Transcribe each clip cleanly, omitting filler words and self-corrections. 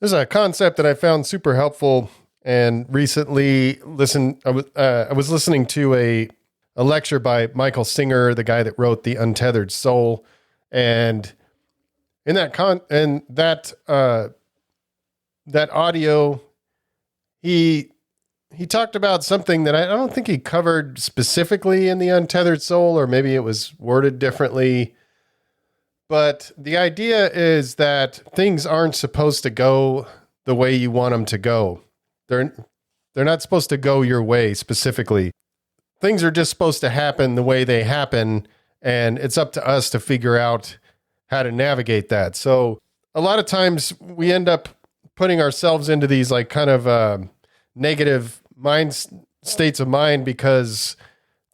There's a concept that I found super helpful and recently I was listening to a lecture by Michael Singer, the guy that wrote The Untethered Soul. And in that audio, he talked about something that I don't think he covered specifically in The Untethered Soul, or maybe it was worded differently. But the idea is that things aren't supposed to go the way you want them to go. They're not supposed to go your way specifically. Things are just supposed to happen the way they happen, and it's up to us to figure out how to navigate that. So a lot of times we end up putting ourselves into these like kind of negative states of mind because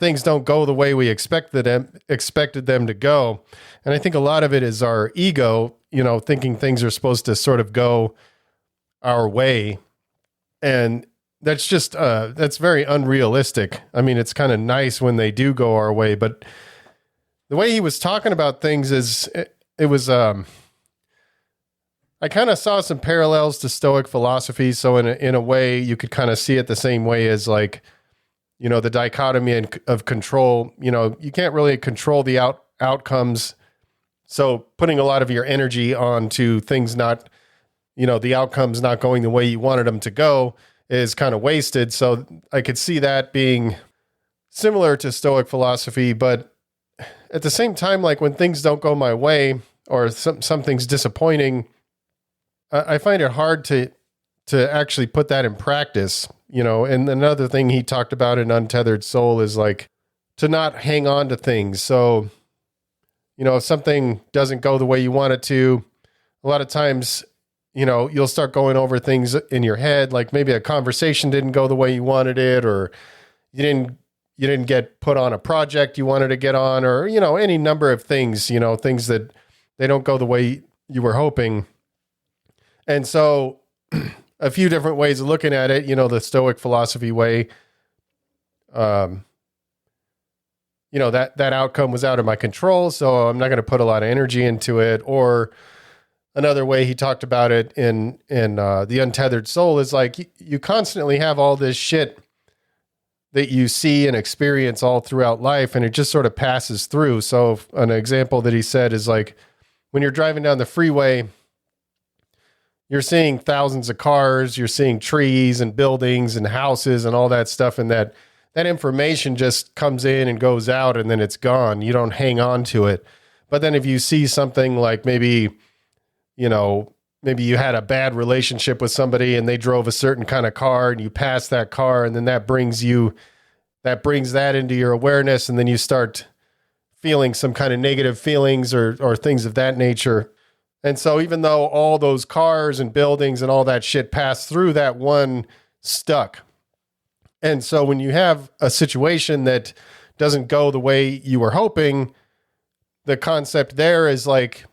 things don't go the way we expected them to go. And I think a lot of it is our ego, thinking things are supposed to sort of go our way. And that's just, that's very unrealistic. I mean, it's kind of nice when they do go our way, but the way he was talking about things it was, I kind of saw some parallels to Stoic philosophy. So in a way you could kind of see it the same way as like, the dichotomy of control. You can't really control the outcomes. So putting a lot of your energy onto things not, the outcomes not going the way you wanted them to go is kind of wasted. So I could see that being similar to Stoic philosophy, but at the same time, like when things don't go my way or something's disappointing, I find it hard to actually put that in practice, and another thing he talked about in Untethered Soul is like to not hang on to things. So, if something doesn't go the way you want it to, a lot of times, you'll start going over things in your head, like maybe a conversation didn't go the way you wanted it, or you didn't get put on a project you wanted to get on, or, any number of things, things that they don't go the way you were hoping. And so a few different ways of looking at it, the Stoic philosophy way, that outcome was out of my control, so I'm not going to put a lot of energy into it. Or another way he talked about it in The Untethered Soul is like you constantly have all this shit that you see and experience all throughout life, and it just sort of passes through. So an example that he said is like when you're driving down the freeway, you're seeing thousands of cars, you're seeing trees and buildings and houses and all that stuff. And that information just comes in and goes out and then it's gone. You don't hang on to it. But then if you see something like maybe you had a bad relationship with somebody and they drove a certain kind of car and you pass that car, and then that brings that into your awareness. And then you start feeling some kind of negative feelings or things of that nature. And so even though all those cars and buildings and all that shit passed through, that one stuck. And so when you have a situation that doesn't go the way you were hoping, the concept there is like,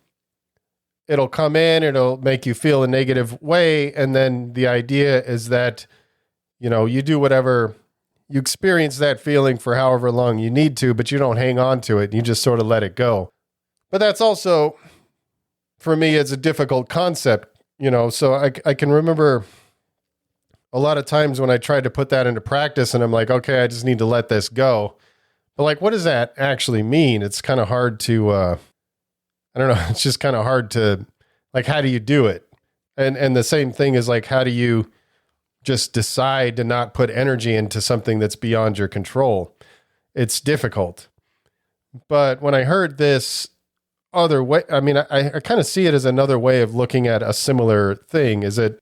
it'll come in, it'll make you feel a negative way. And then the idea is that, you do whatever, you experience that feeling for however long you need to, but you don't hang on to it. You just sort of let it go. But that's also, for me, it's a difficult concept, so I can remember a lot of times when I tried to put that into practice and I'm like, okay, I just need to let this go. But like, what does that actually mean? It's kind of hard to, I don't know. It's just kind of hard to, like, how do you do it? And the same thing is like, how do you just decide to not put energy into something that's beyond your control? It's difficult. But when I heard this other way, I mean, I kind of see it as another way of looking at a similar thing. Is that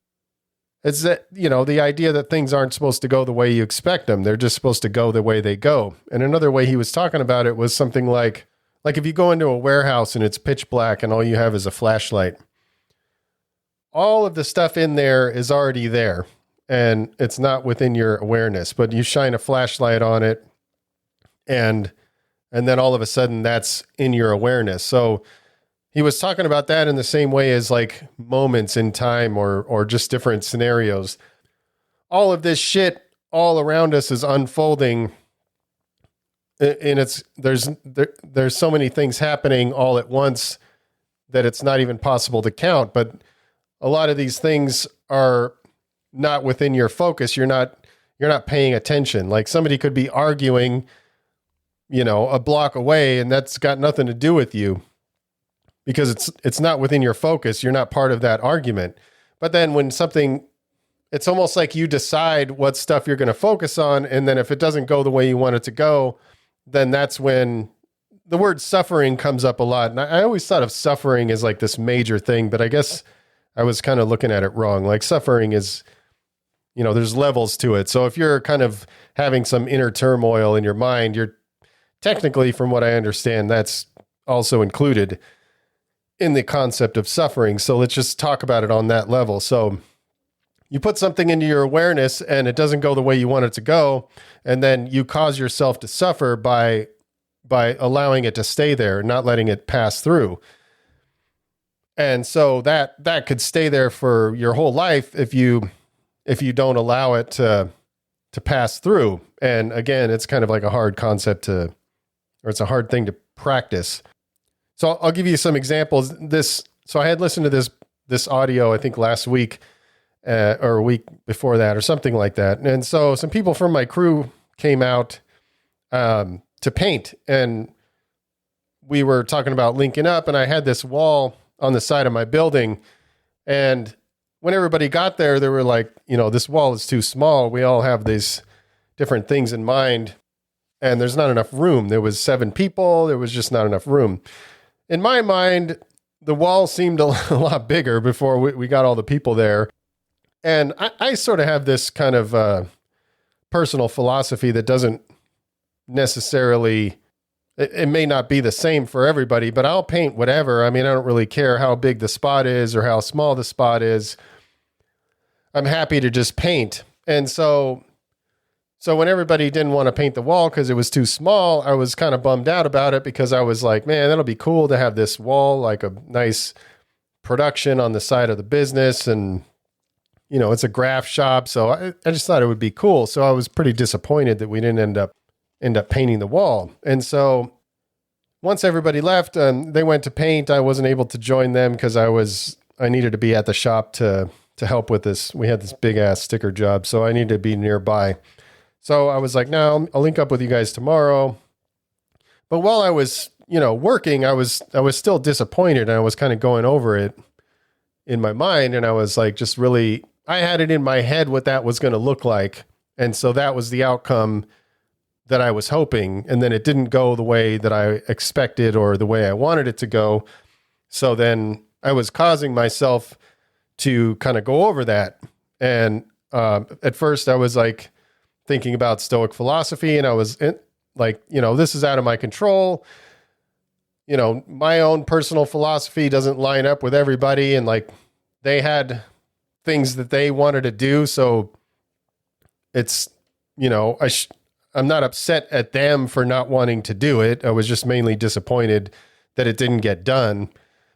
the idea that things aren't supposed to go the way you expect them. They're just supposed to go the way they go. And another way he was talking about it was something like if you go into a warehouse and it's pitch black and all you have is a flashlight, all of the stuff in there is already there and it's not within your awareness, but you shine a flashlight on it and then all of a sudden that's in your awareness. So he was talking about that in the same way as like moments in time or just different scenarios. All of this shit all around us is unfolding, and there's so many things happening all at once that it's not even possible to count. But a lot of these things are not within your focus. You're not paying attention. Like somebody could be arguing, a block away, and that's got nothing to do with you because it's not within your focus. You're not part of that argument. But then when it's almost like you decide what stuff you're going to focus on. And then if it doesn't go the way you want it to go, then that's when the word suffering comes up a lot. And I always thought of suffering as like this major thing, but I guess I was kind of looking at it wrong. Like suffering is, there's levels to it. So if you're kind of having some inner turmoil in your mind, you're technically, from what I understand, that's also included in the concept of suffering. So let's just talk about it on that level. So you put something into your awareness and it doesn't go the way you want it to go. And then you cause yourself to suffer by allowing it to stay there, not letting it pass through. And so that could stay there for your whole life if you don't allow it to pass through. And again, it's kind of like a hard concept or it's a hard thing to practice. So I'll give you some examples. So I had listened to this audio, I think last week, or a week before that, or something like that. And so some people from my crew came out to paint, and we were talking about linking up, and I had this wall on the side of my building. And when everybody got there, they were like, this wall is too small. We all have these different things in mind, and there's not enough room. There was 7 people. There was just not enough room. In my mind, the wall seemed a lot bigger before we got all the people there. And I sort of have this kind of personal philosophy that doesn't necessarily, it may not be the same for everybody, but I'll paint whatever. I mean, I don't really care how big the spot is or how small the spot is. I'm happy to just paint. And so when everybody didn't want to paint the wall because it was too small, I was kind of bummed out about it because I was like, man, that'll be cool to have this wall, like a nice production on the side of the business. And it's a craft shop. So I just thought it would be cool. So I was pretty disappointed that we didn't end up painting the wall. And so once everybody left, they went to paint. I wasn't able to join them because I needed to be at the shop to help with this. We had this big ass sticker job. So I needed to be nearby. So I was like, no, I'll link up with you guys tomorrow. But while I was, working, I was still disappointed, and I was kind of going over it in my mind. And I was like, I had it in my head what that was going to look like. And so that was the outcome that I was hoping. And then it didn't go the way that I expected or the way I wanted it to go. So then I was causing myself to kind of go over that. And at first I was like thinking about Stoic philosophy, and I was like, this is out of my control. My own personal philosophy doesn't line up with everybody. And like they had things that they wanted to do. So it's, I'm not upset at them for not wanting to do it. I was just mainly disappointed that it didn't get done.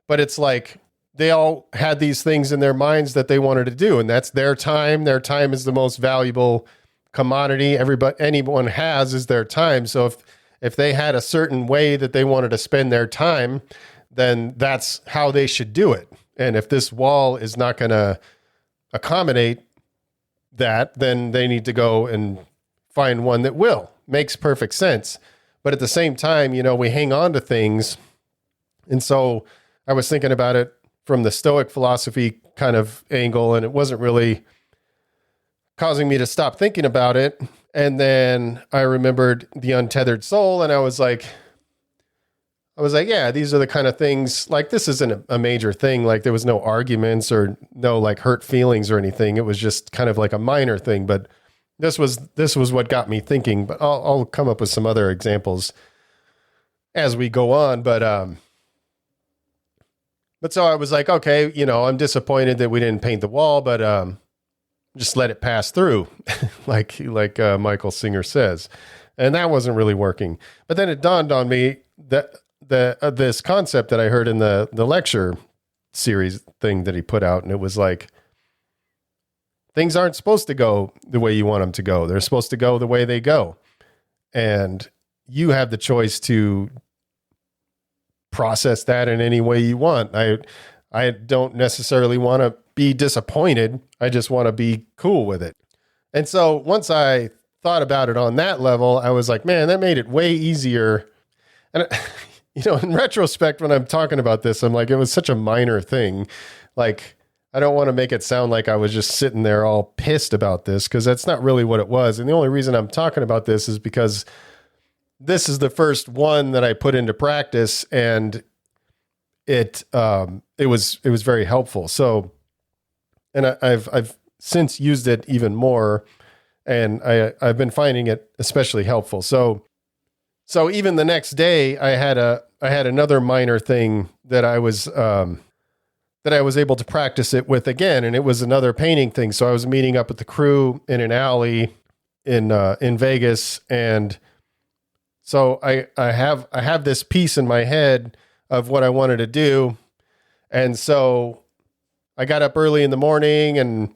But it's like they all had these things in their minds that they wanted to do, and that's their time. Their time is the most valuable commodity anyone has is their time. So if they had a certain way that they wanted to spend their time, then that's how they should do it. And if this wall is not going to accommodate that, then they need to go and find one that will. Makes perfect sense. But at the same time, we hang on to things. And so I was thinking about it from the Stoic philosophy kind of angle, and it wasn't really causing me to stop thinking about it. And then I remembered the untethered soul, and I was like, yeah, these are the kind of things, like this isn't a major thing. Like there was no arguments or no like hurt feelings or anything. It was just kind of like a minor thing, but this was what got me thinking. But I'll come up with some other examples as we go on. But so I was like, okay, I'm disappointed that we didn't paint the wall, but just let it pass through, like Michael Singer says. And that wasn't really working. But then it dawned on me that this concept that I heard in the lecture series thing that he put out, and it was like, things aren't supposed to go the way you want them to go. They're supposed to go the way they go. And you have the choice to process that in any way you want. I don't necessarily want to be disappointed. I just want to be cool with it. And so once I thought about it on that level, I was like, man, that made it way easier. And, in retrospect, when I'm talking about this, I'm like, it was such a minor thing. Like, I don't want to make it sound like I was just sitting there all pissed about this, because that's not really what it was. And the only reason I'm talking about this is because this is the first one that I put into practice, and it was very helpful. So, and I've since used it even more, and I've been finding it especially helpful. So even the next day, I had another minor thing that I was able to practice it with again, and it was another painting thing. So I was meeting up with the crew in an alley in Vegas, and so I have this piece in my head of what I wanted to do, and so I got up early in the morning and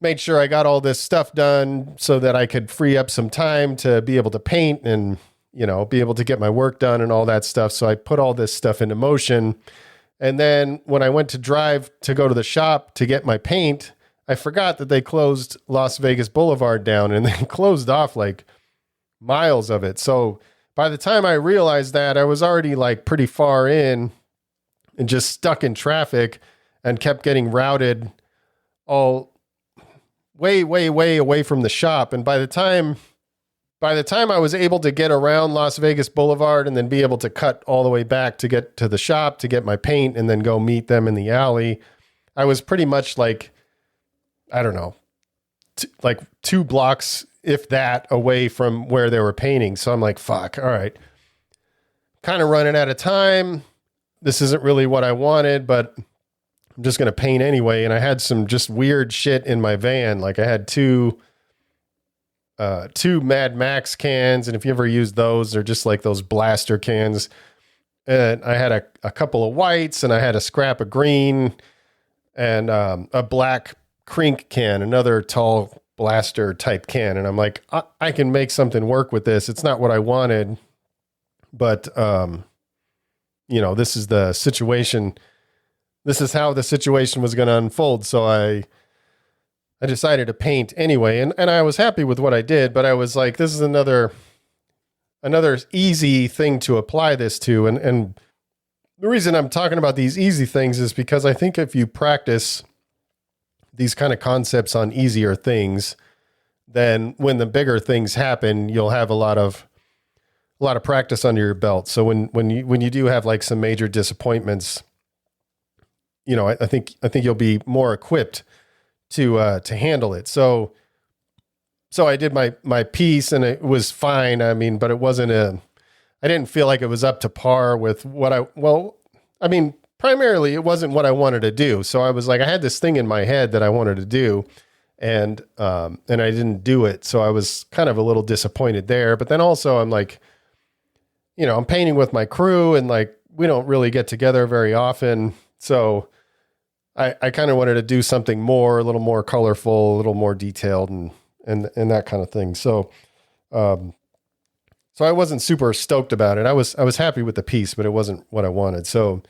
made sure I got all this stuff done so that I could free up some time to be able to paint and be able to get my work done and all that stuff. So I put all this stuff into motion. And then when I went to drive to go to the shop to get my paint, I forgot that they closed Las Vegas Boulevard down, and they closed off like miles of it. So by the time I realized that, I was already like pretty far in and just stuck in traffic and kept getting routed all way, way, way away from the shop. And by the time I was able to get around Las Vegas Boulevard and then be able to cut all the way back to get to the shop to get my paint and then go meet them in the alley, I was pretty much like, I don't know, like 2 blocks, if that, away from where they were painting. So I'm like, fuck, all right. Kind of running out of time. This isn't really what I wanted, but I'm just going to paint anyway. And I had some just weird shit in my van. Like I had two Mad Max cans. And if you ever use those, they're just like those blaster cans. And I had a couple of whites, and I had a scrap of green, and a black Crink can, another tall blaster type can. And I'm like, I can make something work with this. It's not what I wanted, but, this is the situation. This is how the situation was going to unfold. So I decided to paint anyway. And I was happy with what I did, but I was like, this is another easy thing to apply this to. And the reason I'm talking about these easy things is because I think if you practice these kind of concepts on easier things, then when the bigger things happen, you'll have a lot of practice under your belt. So when you do have like some major disappointments, I think you'll be more equipped to handle it. So I did my piece, and it was fine. I mean, but it wasn't I didn't feel like it was up to par with primarily it wasn't what I wanted to do. So I was like, I had this thing in my head that I wanted to do, and I didn't do it. So I was kind of a little disappointed there, but then also I'm like, I'm painting with my crew, and like, we don't really get together very often. So I kind of wanted to do something more, a little more colorful, a little more detailed, and that kind of thing. So I wasn't super stoked about it. I was happy with the piece, but it wasn't what I wanted. So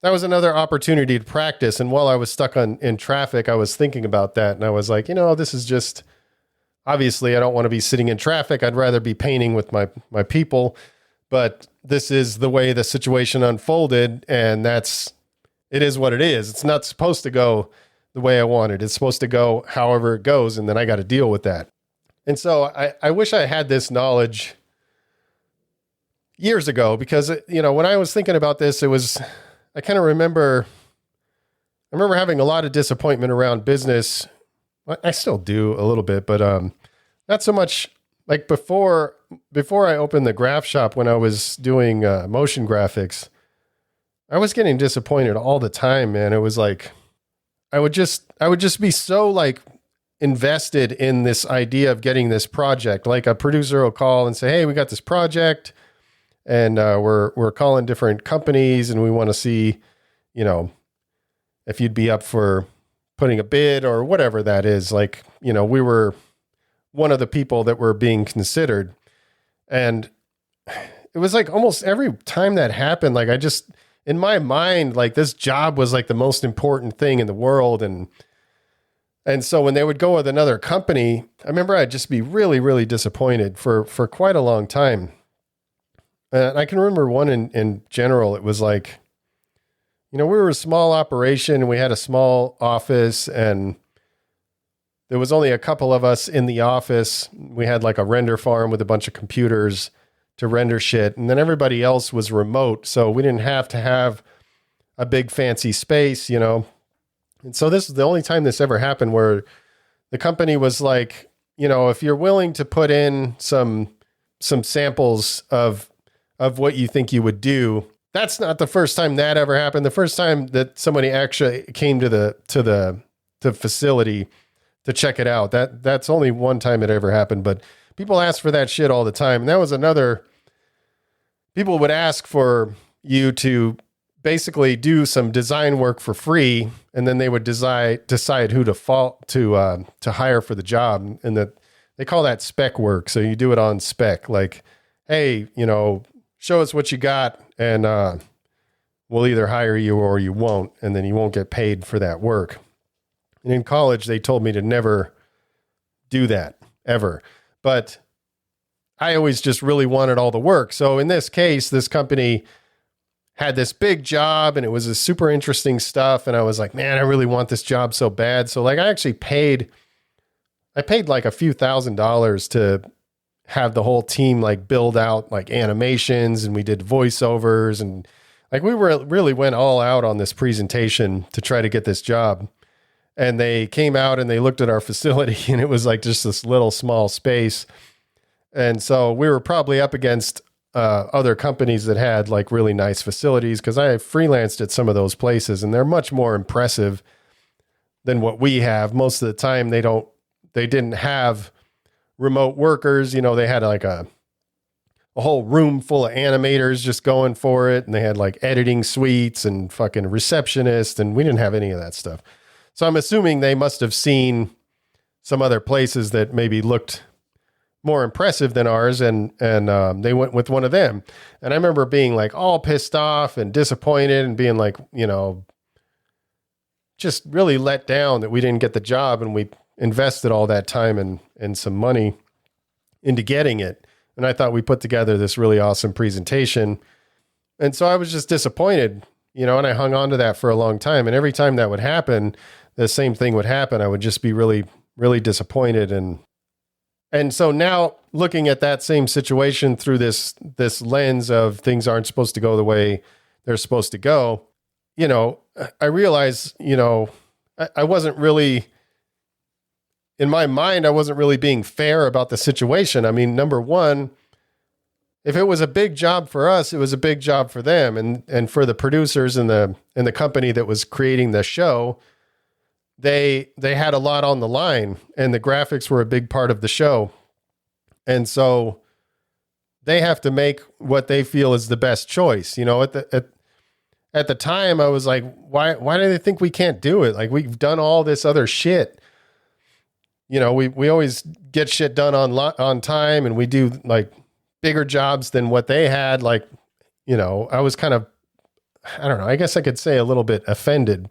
that was another opportunity to practice. And while I was stuck in traffic, I was thinking about that. And I was like, this is just, obviously I don't want to be sitting in traffic. I'd rather be painting with my people, but this is the way the situation unfolded. And it is what it is. It's not supposed to go the way I wanted. It's supposed to go however it goes. And then I got to deal with that. And so I wish I had this knowledge years ago, because, when I was thinking about this, I kind of remember having a lot of disappointment around business. I still do a little bit, but not so much like before I opened the graph shop. When I was doing motion graphics, I was getting disappointed all the time, man. It was like, I would just be so like invested in this idea of getting this project. Like a producer will call and say, hey, we got this project, and we're calling different companies, and we want to see, if you'd be up for putting a bid or whatever that is. Like, we were one of the people that were being considered. And it was like almost every time that happened, like in my mind, like this job was like the most important thing in the world. And so when they would go with another company, I remember I'd just be really, really disappointed for quite a long time. And I can remember one in general. It was like, we were a small operation and we had a small office and there was only a couple of us in the office. We had like a render farm with a bunch of computers to render shit. And then everybody else was remote. So we didn't have to have a big fancy space, And so this is the only time this ever happened where the company was like, if you're willing to put in some samples of what you think you would do, that's not the first time that ever happened. The first time that somebody actually came to the facility to check it out, that's only one time it ever happened. But people ask for that shit all the time. And that was another, people would ask for you to basically do some design work for free, and then they would decide who to hire for the job, and that they call that spec work. So you do it on spec, like, hey, show us what you got, and we'll either hire you or you won't, and then you won't get paid for that work. And in college, they told me to never do that ever, but I always just really wanted all the work. So in this case, this company had this big job and it was a super interesting stuff. And I was like, man, I really want this job so bad. So like I actually paid like a few $1,000s to have the whole team like build out like animations, and we did voiceovers, and like we really went all out on this presentation to try to get this job. And they came out and they looked at our facility and it was like just this little small space. And so we were probably up against other companies that had like really nice facilities, because I freelanced at some of those places and they're much more impressive than what we have. Most of the time they didn't have remote workers. They had like a whole room full of animators just going for it. And they had like editing suites and fucking receptionists, and we didn't have any of that stuff. So I'm assuming they must have seen some other places that maybe looked more impressive than ours, and they went with one of them. And I remember being like all pissed off and disappointed and being like, just really let down that we didn't get the job, and we invested all that time and some money into getting it. And I thought we put together this really awesome presentation. And so I was just disappointed, and I hung on to that for a long time. And every time that would happen, the same thing would happen. I would just be really, really disappointed. And so now looking at that same situation through this lens of things aren't supposed to go the way they're supposed to go, I realize, I wasn't really, in my mind, I wasn't really being fair about the situation. I mean, number one, if it was a big job for us, it was a big job for them. And for the producers and the company that was creating the show, they had a lot on the line, and the graphics were a big part of the show. And so they have to make what they feel is the best choice. At the time I was like, why do they think we can't do it? Like, we've done all this other shit. We always get shit done on time, and we do like bigger jobs than what they had. Like, I was kind of, I don't know, I guess I could say a little bit offended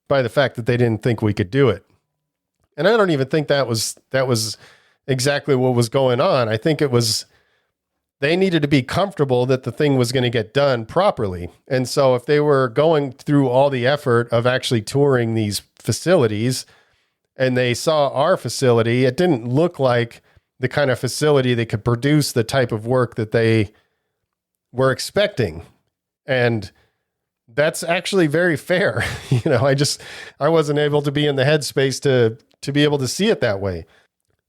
by the fact that they didn't think we could do it. And I don't even think that was exactly what was going on. I think it was, they needed to be comfortable that the thing was going to get done properly. And so if they were going through all the effort of actually touring these facilities and they saw our facility, it didn't look like the kind of facility that could produce the type of work that they were expecting. And that's actually very fair. I wasn't able to be in the headspace to be able to see it that way.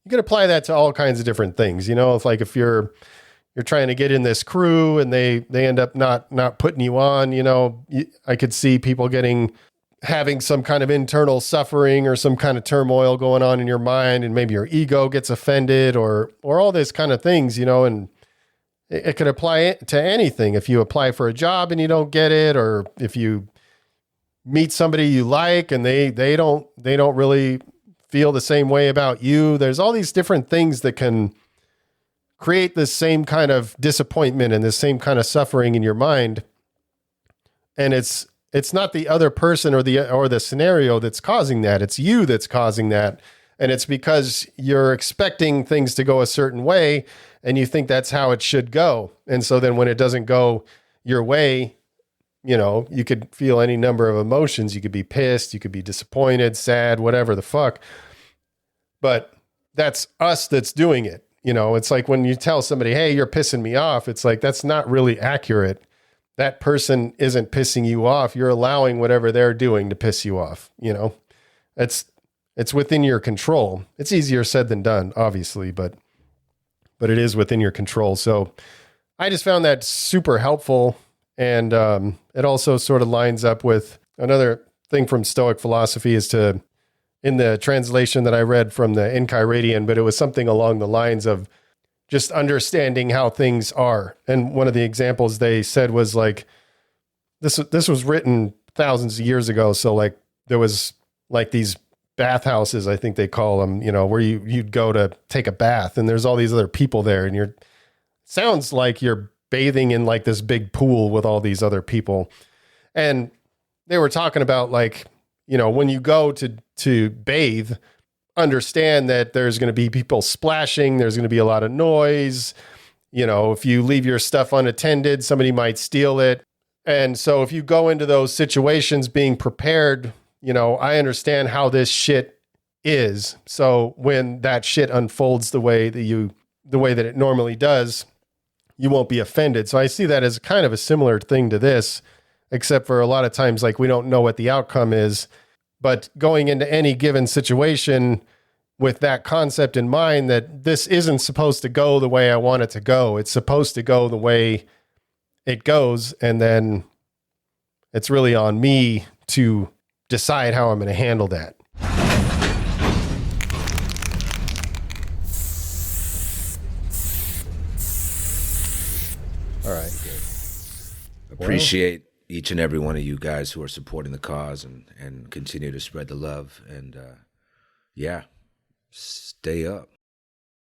You can apply that to all kinds of different things. If you're trying to get in this crew and they end up not putting you on, I could see people having some kind of internal suffering or some kind of turmoil going on in your mind, and maybe your ego gets offended or all these kind of things, and it could apply to anything. If you apply for a job and you don't get it, or if you meet somebody you like and they don't really feel the same way about you, there's all these different things that can create this same kind of disappointment and this same kind of suffering in your mind. And it's not the other person or the scenario that's causing that. It's you that's causing that. And it's because you're expecting things to go a certain way and you think that's how it should go. And so then when it doesn't go your way, you could feel any number of emotions. You could be pissed, you could be disappointed, sad, whatever the fuck. But that's us that's doing it. It's like when you tell somebody, hey, you're pissing me off. It's like, that's not really accurate. That person isn't pissing you off. You're allowing whatever they're doing to piss you off. It's within your control. It's easier said than done, obviously, but it is within your control. So I just found that super helpful. And it also sort of lines up with another thing from Stoic philosophy in the translation that I read from the Enchiridion, but it was something along the lines of just understanding how things are. And one of the examples they said was like, this was written thousands of years ago. So like there was like these bathhouses, I think they call them, where you'd go to take a bath and there's all these other people there and sounds like you're bathing in like this big pool with all these other people. And they were talking about like, when you go to bathe, understand that there's going to be people splashing. There's going to be a lot of noise. If you leave your stuff unattended, somebody might steal it. And so if you go into those situations being prepared, I understand how this shit is. So when that shit unfolds the way that it normally does, you won't be offended. So I see that as kind of a similar thing to this, except for a lot of times, like we don't know what the outcome is, but going into any given situation with that concept in mind that this isn't supposed to go the way I want it to go. It's supposed to go the way it goes. And then it's really on me to decide how I'm going to handle that. All right. Appreciate each and every one of you guys who are supporting the cause and continue to spread the love. And stay up.